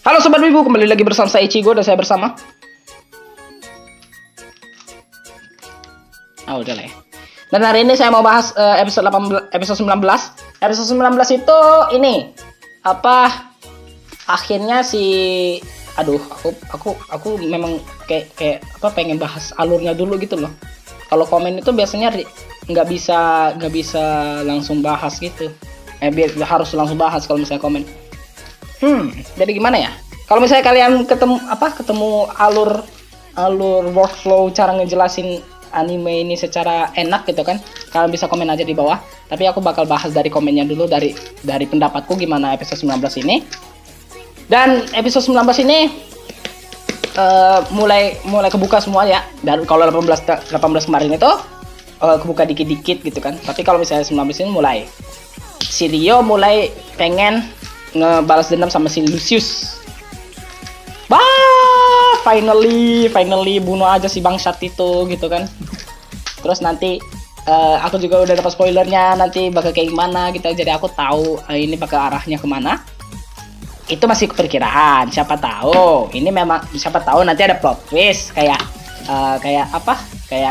Halo Sobat Wibu, kembali lagi bersama saya Ichigo dan saya bersama udah lah ya. Dan hari ini saya mau bahas episode 19. Episode 19 itu ini apa? Akhirnya aku memang kayak apa pengen bahas alurnya dulu gitu loh. Kalau komen itu biasanya nggak bisa langsung bahas gitu. Harus langsung bahas kalau misalnya komen. Jadi gimana ya? Kalau misalnya kalian ketemu alur workflow cara ngejelasin anime ini secara enak gitu kan, kalian bisa komen aja di bawah. Tapi aku bakal bahas dari komennya dulu, dari pendapatku gimana episode 19 ini. Dan episode 19 ini mulai kebuka semua ya. Dan kalau 18 kemarin itu kebuka dikit-dikit gitu kan. Tapi kalau misalnya 19 ini mulai si Rio mulai pengen ngebalas dendam sama si Lucius. Finally bunuh aja si bangsat itu gitu kan. Terus nanti aku juga udah dapat spoilernya nanti bakal kayak gimana gitu. Jadi aku tahu ini bakal arahnya kemana. Itu masih perkiraan, siapa tahu. Ini memang siapa tahu nanti ada plot twist kayak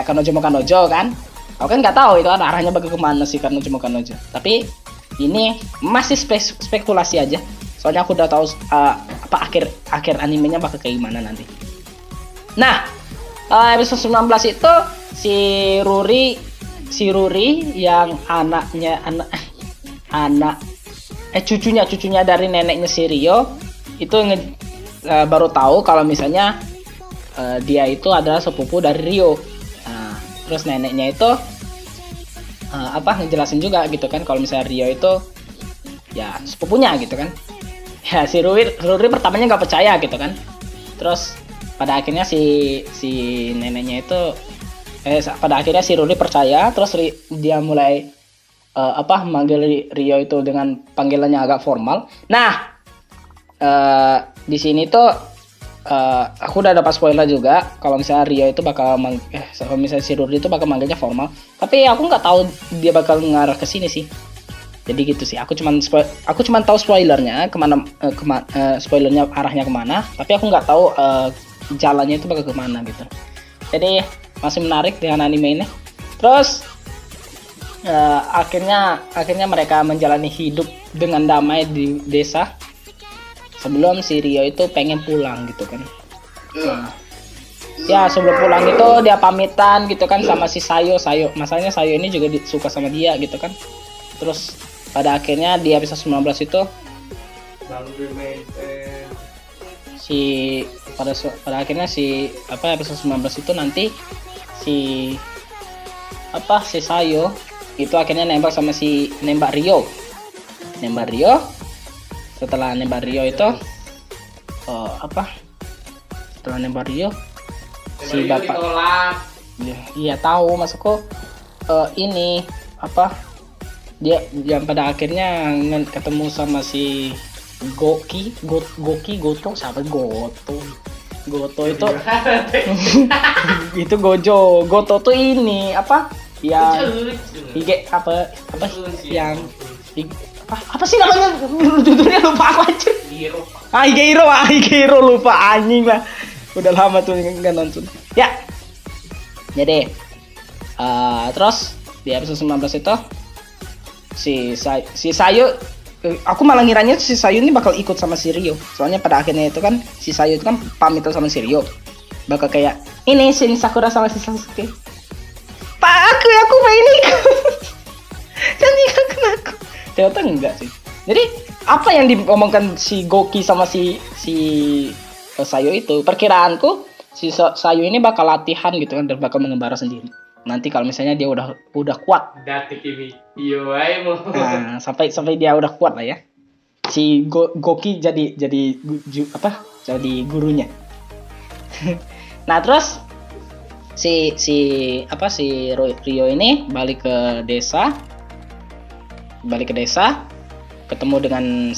Kanojo kan. Aku kan nggak tahu itu kan arahnya bakal kemana sih Kanojo. Tapi ini masih spekulasi aja. Soalnya aku udah tahu akhir animenya bakal kayak gimana nanti. Nah, episode 19 itu si Ruri yang cucunya dari neneknya si Rio itu baru tahu kalau misalnya dia itu adalah sepupu dari Rio. Nah, terus neneknya itu ngejelasin juga gitu kan kalau misalnya Rio itu ya sepupunya gitu kan. Ya si Ruri pertamanya nggak percaya gitu kan. Terus pada akhirnya si neneknya itu pada akhirnya si Ruri percaya. Terus dia mulai manggil Rio itu dengan panggilannya agak formal. Nah, di sini tuh aku udah dapat spoiler juga kalau misalnya Rio itu bakal kalau misalnya si Ruri itu bakal manggilnya formal. Tapi aku nggak tahu dia bakal ngarah ke sini sih. Jadi gitu sih. Aku cuman tahu spoilernya spoilernya arahnya kemana. Tapi aku nggak tahu jalannya itu bakal kemana gitu. Jadi masih menarik dengan anime ini. Terus akhirnya mereka menjalani hidup dengan damai di desa sebelum si Rio itu pengen pulang gitu kan. Ya sebelum pulang itu dia pamitan gitu kan sama si Sayo. Masalahnya Sayo ini juga suka sama dia gitu kan. Terus pada akhirnya di episode 19 itu pada akhirnya episode 19 itu nanti si Sayo itu akhirnya nembak Rio. Setelah nembak Rio itu setelah nembak Rio si bapak iya tahu maksudku dia pada akhirnya ketemu sama si Goto itu itu Goto tuh ini yang apa sih namanya judulnya lupa aku aja. Higehiro lupa anjing lah. Udah lama tuh nggak nonton. Ya. Jadi terus di episode 19 itu si Sayo aku malah ngiranya si Sayo ini bakal ikut sama si Rio. Soalnya pada akhirnya itu kan si Sayo itu kan pamit sama si Rio. Bakal kayak ini si Sakura sama si Sasuke. Pak aku main ikut. Jangan aku. Ternyata enggak sih. Jadi apa yang diomongkan si Goki sama si Sayo itu, perkiraanku si Sayo ini bakal latihan gitu kan dan bakal mengembara sendiri. Nanti kalau misalnya dia udah kuat. Nah, sampai dia udah kuat lah ya. Si Goki jadi gurunya. Nah, terus si Rio ini balik ke desa ketemu dengan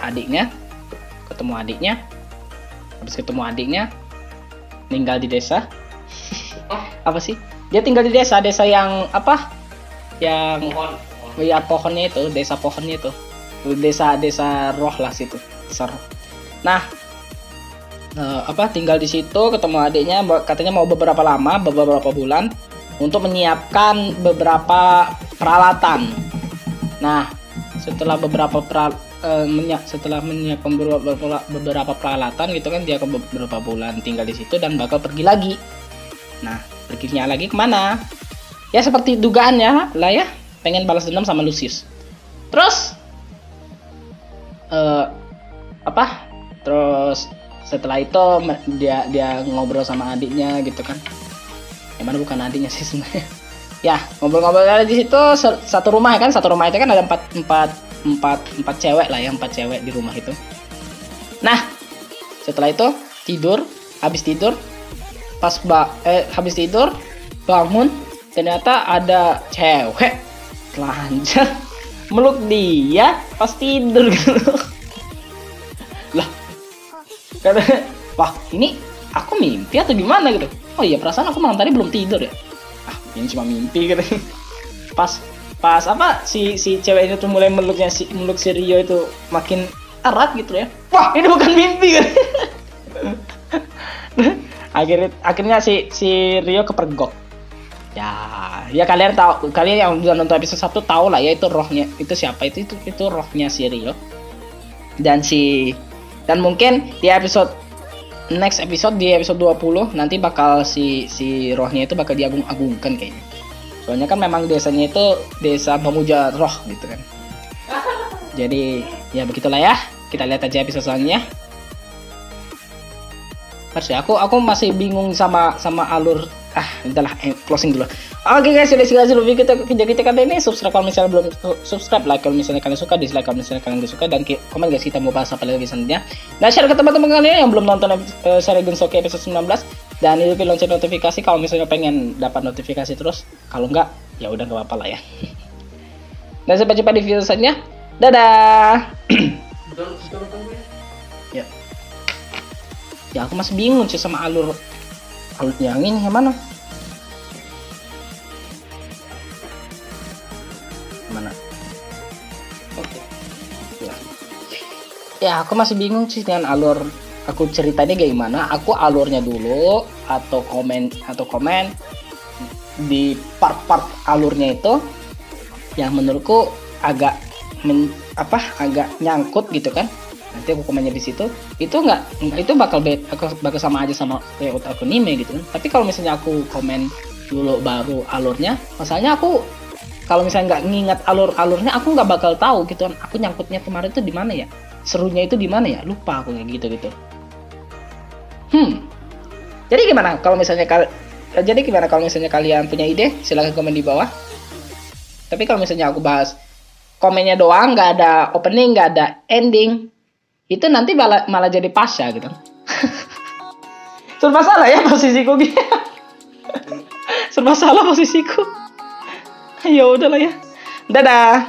adiknya. Habis ketemu adiknya tinggal di desa. Dia tinggal di desa yang pohonnya itu, desa pohonnya itu. Desa roh lah situ. Desa roh. Nah, tinggal di situ ketemu adiknya, katanya mau beberapa bulan untuk menyiapkan beberapa peralatan. Nah, setelah setelah menyiapkan beberapa peralatan gitu kan, dia ke beberapa bulan tinggal di situ dan bakal pergi lagi. Nah, perginya lagi kemana? Ya seperti dugaannya lah ya, pengen balas dendam sama Lucius. Terus terus setelah itu dia ngobrol sama adiknya gitu kan. Yang mana bukan adiknya sih sebenarnya. Ya, ngobrol-ngobrol di situ, satu rumah ya kan, satu rumah itu kan ada empat cewek lah ya, 4 cewek di rumah itu. Nah, setelah itu habis tidur bangun, ternyata ada cewek telanjang meluk dia pas tidur gitu. Lah, katanya, wah ini aku mimpi atau gimana gitu. Oh iya, perasaan aku malam tadi belum tidur ya. Ah, ini cuma mimpi gitu. Pas si cewek itu tuh mulai meluk si Rio itu makin erat gitu ya. Wah, ini bukan mimpi kan. akhirnya si Rio kepergok. Ya kalian yang udah nonton episode 1 tahu lah ya, itu rohnya itu siapa, itu rohnya si Rio. Dan mungkin di next episode di episode 20 nanti bakal si rohnya itu bakal diagung-agungkan kayaknya. Soalnya kan memang desanya itu desa pemuja roh gitu kan. Jadi ya begitulah ya. Kita lihat aja episode selanjutnya. Aku masih bingung sama alur. Udahlah, closing dulu. Oke guys, sudah dulu kita kali ini. Subscribe kalau misalnya belum subscribe, like kalau misalnya kalian suka, dislike kalau misalnya kalian gak suka, dan komen guys kita mau bahas apa lagi selanjutnya. Dan share ke teman-teman kalian yang belum nonton seri Gensokyo episode 19, dan hidupin lonceng notifikasi kalau misalnya pengen dapat notifikasi terus. Kalau enggak, ya udah gak apa-apa lah ya. Dan sampai jumpa di video selanjutnya. Dadah. Ya aku masih bingung sih sama alur yang ini yang mana? Oke. Ya aku masih bingung sih dengan alur. Aku ceritanya gimana? Aku alurnya dulu atau komen di part-part alurnya itu yang menurutku agak nyangkut gitu kan. Nanti aku komennya di situ, itu bakal sama aja sama kayak otak anime gitu kan. Tapi kalau misalnya aku komen dulu baru alurnya, masalahnya aku kalau misalnya nggak ngingat alurnya, aku nggak bakal tahu gitu kan. Aku nyangkutnya kemarin itu di mana ya, serunya itu di mana ya, lupa aku kayak gitu. Jadi gimana kalau misalnya kalian punya ide, silahkan komen di bawah. Tapi kalau misalnya aku bahas komennya doang, nggak ada opening, nggak ada ending, itu nanti malah jadi pasya gitu. Serba salah ya posisiku gitu. Serba salah posisiku. Ya udahlah ya. Dadah.